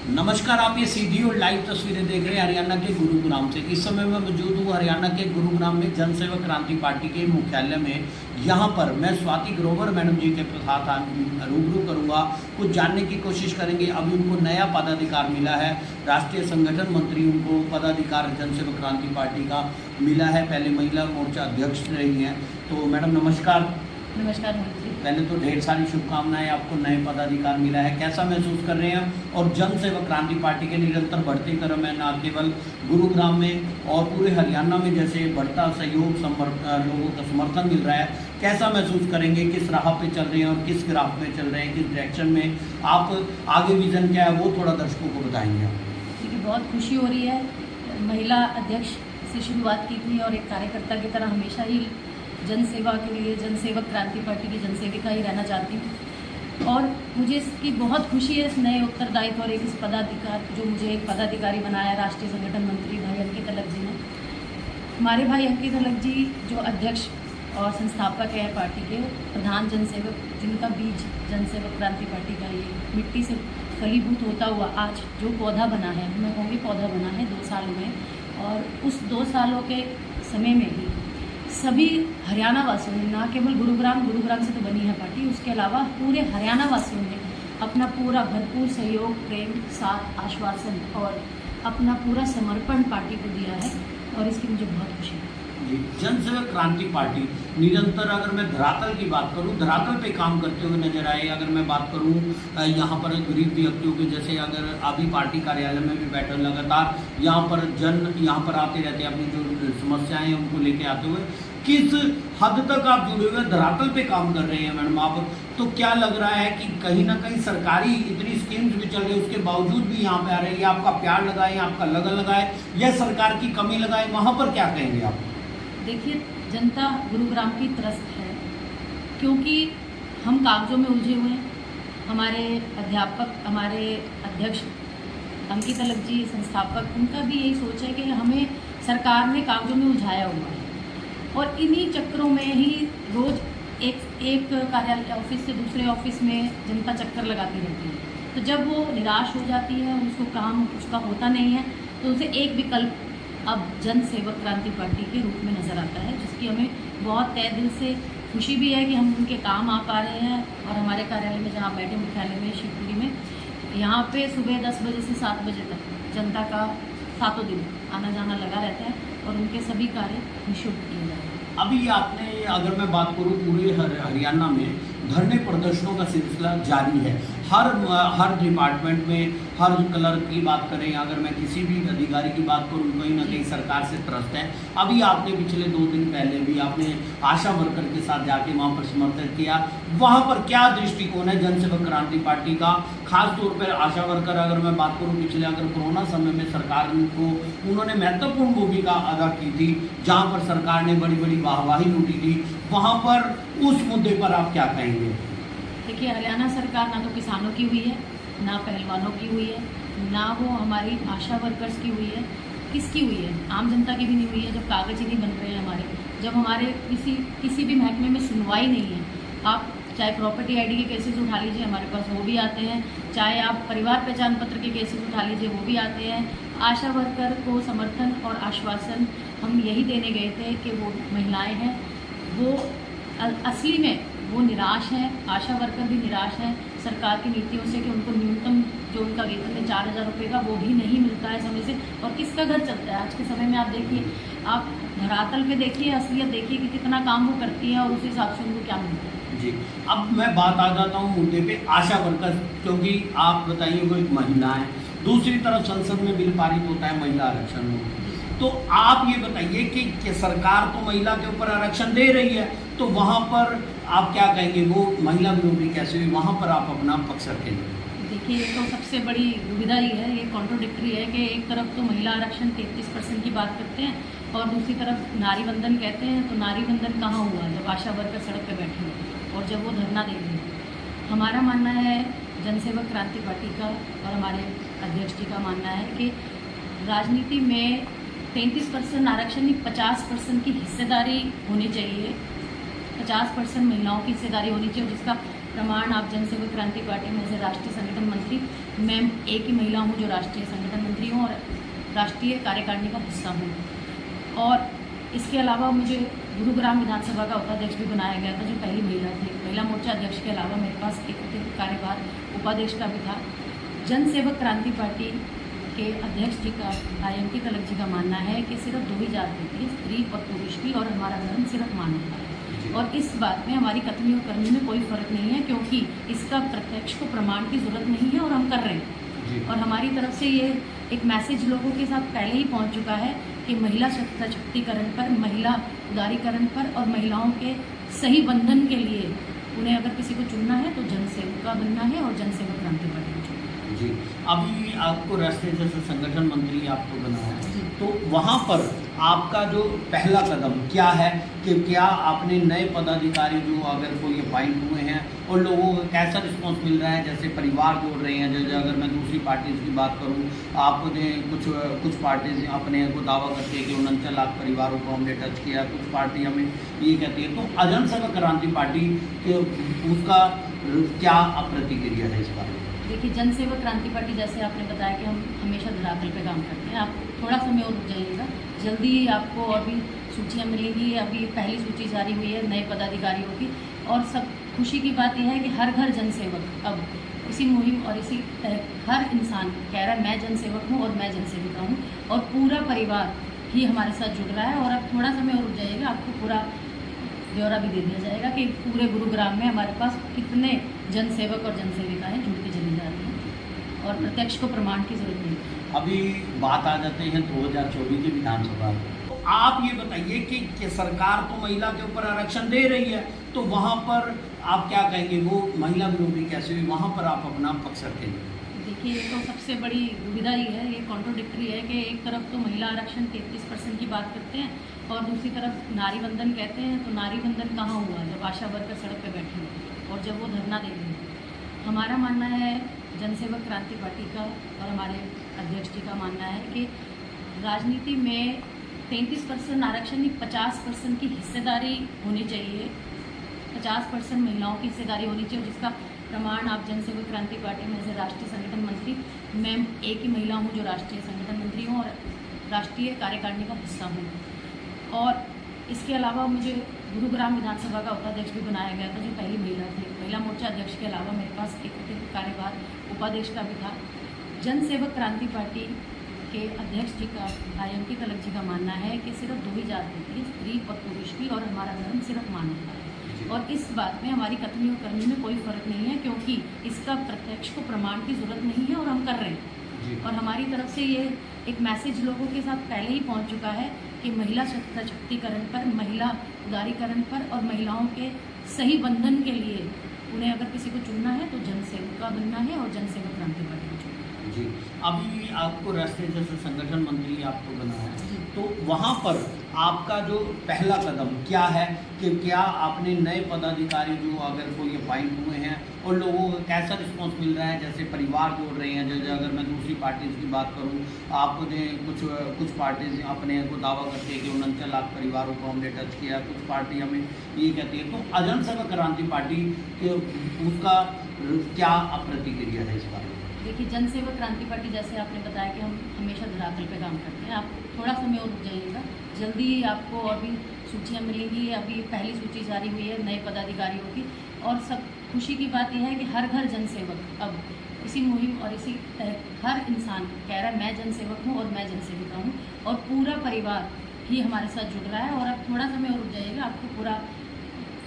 नमस्कार, आप ये सीधी और लाइव तस्वीरें देख रहे हैं हरियाणा के गुरुग्राम से। इस समय मैं मौजूद हूँ हरियाणा के गुरुग्राम में जन सेवक क्रांति पार्टी के मुख्यालय में। यहाँ पर मैं स्वाति ग्रोवर मैडम जी के साथ रूबरू करूँगा, कुछ जानने की कोशिश करेंगे। अभी उनको नया पदाधिकार मिला है, राष्ट्रीय संगठन मंत्री उनको पदाधिकार जन सेवक क्रांति पार्टी का मिला है। पहले महिला मोर्चा अध्यक्ष रही हैं। तो मैडम नमस्कार। नमस्कार मोहित जी। पहले तो ढेर सारी शुभकामनाएं, आपको नए पदाधिकार मिला है, कैसा महसूस कर रहे हैं? और जन सेवक क्रांति पार्टी के निरंतर बढ़ते क्रम है, न केवल गुरुग्राम में और पूरे हरियाणा में जैसे बढ़ता सहयोग लोगों का समर्थन मिल रहा है, कैसा महसूस करेंगे? किस राह पे चल रहे हैं और किस ग्राफ में चल रहे हैं, किस डायरेक्शन में आप आगे विजन क्या है वो थोड़ा दर्शकों को बताएंगे। देखिए, बहुत खुशी हो रही है। महिला अध्यक्ष से शुरुआत की थी और एक कार्यकर्ता की तरह हमेशा ही जन सेवा के लिए जन सेवक क्रांति पार्टी की जनसेविका ही रहना चाहती हूँ। और मुझे इसकी बहुत खुशी है, इस नए उत्तरदायित्व और इस पदाधिकार जो मुझे एक पदाधिकारी बनाया राष्ट्रीय संगठन मंत्री भाई अंकित अलग जी ने। हमारे भाई अंकित अलग जी जो अध्यक्ष और संस्थापक है पार्टी के, प्रधान जनसेवक, जिनका बीज जन सेवक क्रांति पार्टी का ये मिट्टी से फलीभूत होता हुआ आज जो पौधा बना है, मैं कहूँगी पौधा बना है 2 साल में। और उस 2 सालों के समय में ही सभी हरियाणा वासियों ने, ना केवल गुरुग्राम से तो बनी है पार्टी, उसके अलावा पूरे हरियाणा वासियों ने अपना पूरा भरपूर सहयोग, प्रेम, साथ, आश्वासन और अपना पूरा समर्पण पार्टी को दिया है और इसकी मुझे बहुत खुशी है। जी, जन सेवक क्रांति पार्टी निरंतर, अगर मैं धरातल की बात करूं, धरातल पे काम करते हुए नजर आए। अगर मैं बात करूं यहाँ पर गरीब व्यक्तियों के, जैसे अगर अभी पार्टी कार्यालय में भी बैठे लगातार यहाँ पर आते रहते हैं, अपनी जो समस्याएं हैं उनको लेके आते हुए, किस हद तक आप जुड़े हुए धरातल पे काम कर रहे हैं मैडम आप? तो क्या लग रहा है कि कहीं ना कहीं सरकारी इतनी स्कीम्स भी चल रही है, उसके बावजूद भी यहाँ पे आ रहे हैं? या आपका प्यार लगाए, आपका लगन लगाए, या सरकार की कमी लगाए, वहाँ पर क्या कहेंगे आप? देखिए, जनता गुरुग्राम की त्रस्त है क्योंकि हम कागजों में उलझे हुए हैं। हमारे अध्यापक, हमारे अध्यक्ष अंकित अलग जी संस्थापक, उनका भी यही सोच है कि हमें सरकार ने कागजों में उलझाया हुआ है और इन्हीं चक्करों में ही रोज़ एक कार्यालय ऑफिस से दूसरे ऑफिस में जनता चक्कर लगाती रहती है। तो जब वो निराश हो जाती है, उसको काम उसका होता नहीं है, तो उसे एक विकल्प अब जन सेवक क्रांति पार्टी के रूप में नज़र आता है, जिसकी हमें बहुत तहे दिल से खुशी भी है कि हम उनके काम आ पा रहे हैं। और हमारे कार्यालय में, जहाँ बैठे मुख्यालय में शिवपुरी में, यहाँ पे सुबह 10 बजे से 7 बजे तक जनता का 7 दिन आना जाना लगा रहता है और उनके सभी कार्य निःशुल्क किए जाते हैं। अभी आपने, अगर मैं बात करूं, पूरे हरियाणा में धरने प्रदर्शनों का सिलसिला जारी है। हर डिपार्टमेंट में, हर कलर की बात करें, अगर मैं किसी भी अधिकारी की बात करूं, कहीं ना कहीं सरकार से त्रस्त है। अभी आपने पिछले 2 दिन पहले भी आपने आशा वर्कर के साथ जाके वहां पर समर्थन किया। वहां पर क्या दृष्टिकोण है जन सेवक क्रांति पार्टी का? खास तौर पर आशा वर्कर, अगर मैं बात करूं, पिछले अगर कोरोना समय में सरकार को उन्होंने महत्वपूर्ण भूमिका अदा की थी, जहाँ पर सरकार ने बड़ी बड़ी वाहवाही लूटी थी, वहाँ पर उस मुद्दे पर आप क्या कहेंगे? देखिए, हरियाणा सरकार ना तो किसानों की हुई है, ना पहलवानों की हुई है, ना वो हमारी आशा वर्कर्स की हुई है। किसकी हुई है? आम जनता की भी नहीं हुई है। जब कागज ही नहीं बन रहे हैं हमारे, जब हमारे किसी भी महकमे में सुनवाई नहीं है। आप चाहे प्रॉपर्टी आईडी के केसेस उठा लीजिए, हमारे पास वो भी आते हैं, चाहे आप परिवार पहचान पत्र के केसेस उठा लीजिए, वो भी आते हैं। आशा वर्कर को समर्थन और आश्वासन हम यही देने गए थे कि वो महिलाएं हैं, वो असली में वो निराश हैं। आशा वर्कर भी निराश हैं सरकार की नीतियों से कि उनको न्यूनतम जो उनका वेतन है 4000 रुपये का, वो भी नहीं मिलता है समय से। और किसका घर चलता है आज के समय में? आप देखिए, आप धरातल पे देखिए, असलियत देखिए कि कितना काम वो करती है और उस हिसाब से उनको क्या मिलता है। जी, अब मैं बात आ जाता हूँ मुद्दे पे आशा वर्कर, क्योंकि आप बताइए, वो एक महिला है, दूसरी तरफ संसद में बिल पारित होता है महिला आरक्षण में। तो आप ये बताइए कि सरकार तो महिला के ऊपर आरक्षण दे रही है, तो वहाँ पर आप क्या कहेंगे? वो महिला विरोधी कैसे हुई? वहाँ पर आप अपना पक्ष रखेंगे? देखिए, ये तो सबसे बड़ी दुविधा ही है, ये कॉन्ट्रोडिक्टरी है कि एक तरफ तो महिला आरक्षण 33% की बात करते हैं और दूसरी तरफ नारी वंदन कहते हैं। तो नारी वंदन कहाँ हुआ जब आशा वर्कर सड़क पर बैठे हैं और जब वो धरना दे रहे हैं? हमारा मानना है, जन सेवक क्रांति पार्टी का और हमारे अध्यक्ष जी का मानना है कि राजनीति में 33% आरक्षण नहीं, 50% की हिस्सेदारी होनी चाहिए। 50% महिलाओं की हिस्सेदारी होनी चाहिए, जिसका प्रमाण आप जनसेवक क्रांति पार्टी में से राष्ट्रीय संगठन मंत्री, मैं एक ही महिला हूँ जो राष्ट्रीय संगठन मंत्री हूँ और राष्ट्रीय कार्यकारिणी का हिस्सा हूँ। और इसके अलावा मुझे गुरुग्राम विधानसभा का उपाध्यक्ष भी बनाया गया था, जो पहली महिला थी। महिला मोर्चा अध्यक्ष के अलावा मेरे पास एक अतिरिक्त कार्यभार उपाध्यक्ष का भी था। जनसेवक क्रांति पार्टी के अध्यक्ष जी का, अंकित अलग जी का मानना है कि सिर्फ दो ही जात होती है, स्त्री और पुरुष की, और हमारा धर्म सिर्फ मानवता है। और इस बात में हमारी कथनी और करनी में कोई फर्क नहीं है, क्योंकि इसका प्रत्यक्ष को प्रमाण की जरूरत नहीं है और हम कर रहे हैं। और हमारी तरफ से ये एक मैसेज लोगों के साथ पहले ही पहुंच चुका है कि महिला सशक्तिकरण पर, महिला उदारीकरण पर और महिलाओं के सही बंधन के लिए उन्हें अगर किसी को चुनना है तो जनसेविका बनना है और जनसेवक क्रांति पार्टी को चुनना है। जी, अभी आपको राष्ट्रीय जैसे संगठन मंत्री आपको बनाया है, जी। तो वहाँ पर आपका जो पहला कदम क्या है कि क्या आपने नए पदाधिकारी जो अगर कोई अपॉइंट हुए हैं और लोगों को कैसा रिस्पांस मिल रहा है, जैसे परिवार जोड़ रहे हैं, जैसे अगर मैं दूसरी पार्टीज़ की बात करूं, आपने कुछ पार्टीज अपने को दावा करती है कि 49 लाख परिवारों को हमने टच किया, कुछ पार्टी हमें ये कहती है, तो जनसेवक क्रांति पार्टी के उसका क्या प्रतिक्रिया है इस बारे में? देखिए, जनसेवक क्रांति पार्टी, जैसे आपने बताया कि हम हमेशा धरातल पे काम करते हैं। आप थोड़ा समय और रुक जाइएगा, जल्दी ही आपको और भी सूचियाँ मिलेंगी। अभी पहली सूची जारी हुई है नए पदाधिकारियों की, और सब खुशी की बात यह है कि हर घर जनसेवक अब इसी मुहिम और इसी हर इंसान कह रहा है मैं जनसेवक हूँ और मैं जनसेविका हूँ, और पूरा परिवार ही हमारे साथ जुड़ रहा है। और अब थोड़ा समय और रुक जाइएगा, आपको पूरा ब्यौरा भी दे दिया जाएगा कि पूरे गुरुग्राम में हमारे पास कितने जनसेवक और जनसेविकाएँ जुड़ के चली जा रही हैं, और प्रत्यक्ष को प्रमाण की जरूरत नहीं। अभी बात आ जाते हैं 2024 की विधानसभा। तो आप ये बताइए कि सरकार तो महिला के ऊपर आरक्षण दे रही है, तो वहाँ पर आप क्या कहेंगे, वो महिला विरोधी कैसे हुई, वहाँ पर आप अपना पक्ष रखेंगे? देखिए, ये तो सबसे बड़ी दुविधा ही है, ये कॉन्ट्रोडिक्टरी है कि एक तरफ तो महिला आरक्षण 33% की बात करते हैं और दूसरी तरफ नारी बंधन कहते हैं। तो नारी बंधन कहाँ हुआ जब आशा वर्कर सड़क पे बैठी हुई और जब वो धरना दे रही है। हमारा मानना है, जनसेवक क्रांति पार्टी का और हमारे अध्यक्ष जी का मानना है कि राजनीति में 33% आरक्षण नहीं, 50% की हिस्सेदारी होनी चाहिए। 50% महिलाओं की हिस्सेदारी होनी चाहिए, जिसका प्रमाण आप जनसेवक क्रांति पार्टी में से राष्ट्रीय संगठन मंत्री, मैं एक ही महिला हूँ जो राष्ट्रीय संगठन मंत्री हूँ और राष्ट्रीय कार्यकारिणी का हिस्सा हूँ। और इसके अलावा मुझे गुरुग्राम विधानसभा का उपाध्यक्ष भी बनाया गया था, जो पहली महिला थी। महिला मोर्चा अध्यक्ष के अलावा मेरे पास एक अतिरिक्त कार्यभार उपाध्यक्ष का भी था। जनसेवक क्रांति पार्टी के अध्यक्ष जी का, अंकित अलग जी का मानना है कि सिर्फ दो ही जात होती है, स्त्री और पुरुष की, और हमारा धर्म सिर्फ मानवता है। और इस बात में हमारी कथनी और करनी में कोई फर्क नहीं है, क्योंकि इसका प्रत्यक्ष को प्रमाण की जरूरत नहीं है और हम कर रहे हैं। और हमारी तरफ से ये एक मैसेज लोगों के साथ पहले ही पहुंच चुका है कि महिला सशक्तिकरण पर, महिला उदारीकरण पर और महिलाओं के सही बंधन के लिए उन्हें अगर किसी को चुनना है तो जनसेविका बनना है और जनसेवक क्रांति पार्टी को चुनना है। जी, अभी आपको राष्ट्रीय जैसे संगठन मंत्री आपको बनाया है, जी। तो वहाँ पर आपका जो पहला कदम क्या है कि क्या आपने नए पदाधिकारी जो अगर कोई अपॉइंट हुए हैं और लोगों को कैसा रिस्पांस मिल रहा है, जैसे परिवार जोड़ रहे हैं, जैसे अगर मैं दूसरी पार्टीज़ की बात करूं, आपने कुछ पार्टीज अपने को दावा करती है कि 49 लाख परिवारों को हमने टच किया, कुछ पार्टी हमें ये कहती है, तो जनसेवक क्रांति पार्टी के उसका क्या प्रतिक्रिया है इस बारे में? देखिए, जनसेवक क्रांति पार्टी, जैसे आपने बताया कि हम हमेशा धरातल पे काम करते हैं। आप थोड़ा समय और रुक जाइएगा, जल्दी ही आपको और भी सूचियाँ मिलेंगी। अभी पहली सूची जारी हुई है नए पदाधिकारियों की, और सब खुशी की बात यह है कि हर घर जनसेवक अब इसी मुहिम और इसी हर इंसान कह रहा है मैं जनसेवक हूँ और मैं जनसेविका हूँ, और पूरा परिवार ही हमारे साथ जुड़ रहा है। और अब थोड़ा समय और रुक जाइएगा, आपको पूरा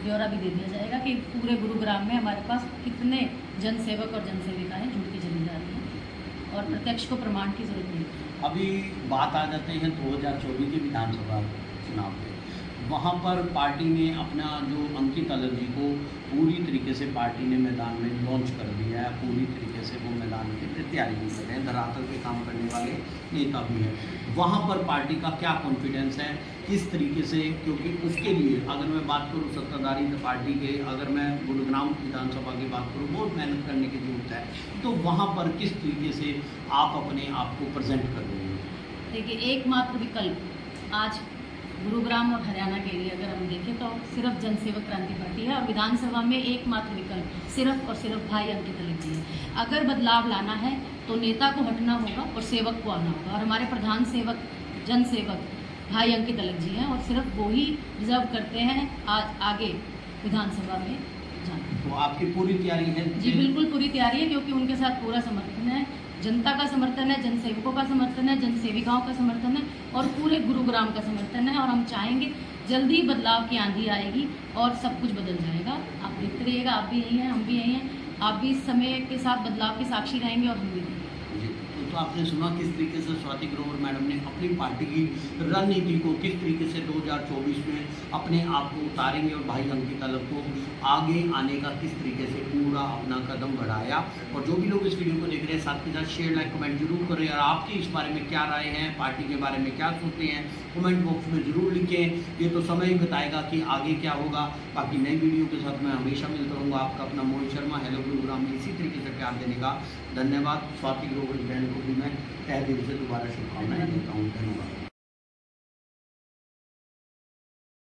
ब्यौरा भी दे दिया जाएगा कि पूरे गुरुग्राम में हमारे पास कितने जनसेवक और जनसेविकाएँ जुड़ के चली जा रही हैं, और प्रत्यक्ष को प्रमाण की जरूरत नहीं। अभी बात आ जाते हैं 2024 की विधानसभा चुनाव पे। वहाँ पर पार्टी ने अपना जो अंकित अलग जी को पूरी तरीके से पार्टी ने मैदान में लॉन्च कर दिया है, पूरी तरीके से वो मैदान में तैयारी भी कर रहे हैं, धरातल पे काम करने वाले नेता भी हैं। वहाँ पर पार्टी का क्या कॉन्फिडेंस है, किस तरीके से, क्योंकि उसके लिए अगर मैं बात करूँ सत्ताधारी पार्टी के, अगर मैं गुरुग्राम विधानसभा की बात करूँ, बहुत मेहनत करने की जरूरत है, तो वहाँ पर किस तरीके से आप अपने आप को प्रेजेंट कर रहे हैं? देखिए, एकमात्र विकल्प आज गुरुग्राम और हरियाणा के लिए अगर हम देखें तो सिर्फ जनसेवक क्रांति पार्टी है और विधानसभा में एकमात्र विकल्प सिर्फ और सिर्फ भाई अंकित अलग जी है। अगर बदलाव लाना है तो नेता को हटना होगा और सेवक को आना होगा और हमारे प्रधान सेवक जनसेवक भाई अंकित अलग जी हैं और सिर्फ वो ही डिजर्व करते हैं आज आगे विधानसभा में जाना। तो आपकी पूरी तैयारी है? जी बिल्कुल पूरी तैयारी है, क्योंकि उनके साथ पूरा समर्थन है, जनता का समर्थन है, जनसेवकों का समर्थन है, जनसेविकाओं का समर्थन है और पूरे गुरुग्राम का समर्थन है। और हम चाहेंगे जल्दी बदलाव की आंधी आएगी और सब कुछ बदल जाएगा। आप देखते रहिएगा, आप भी यही हैं, हम भी यही हैं, आप भी इस समय के साथ बदलाव के साक्षी रहेंगे और हम भी रहेंगे। तो आपने सुना किस तरीके से स्वाति ग्रोवर मैडम ने अपनी पार्टी की रणनीति को किस तरीके से 2024 में अपने आप को उतारेंगे और भाई अंकित अलग को आगे आने का किस तरीके से पूरा अपना कदम बढ़ाया। और जो भी लोग इस वीडियो को देख रहे हैं साथ के साथ शेयर लाइक कमेंट जरूर करें और आपकी इस बारे में क्या राय है, पार्टी के बारे में क्या सोचते हैं, कमेंट बॉक्स में ज़रूर लिखें। ये तो समय ही बताएगा कि आगे क्या होगा। बाकी नई वीडियो के साथ मैं हमेशा मिलता रहूँगा। आपका अपना मोहित शर्मा, हेलो गुरुग्राम में इसी तरीके से प्यार देने का धन्यवाद। स्वाति ग्रोवर बहन को भी मैं तहे दिल से दोबारा शुभकामनाएं देता हूँ। धन्यवाद।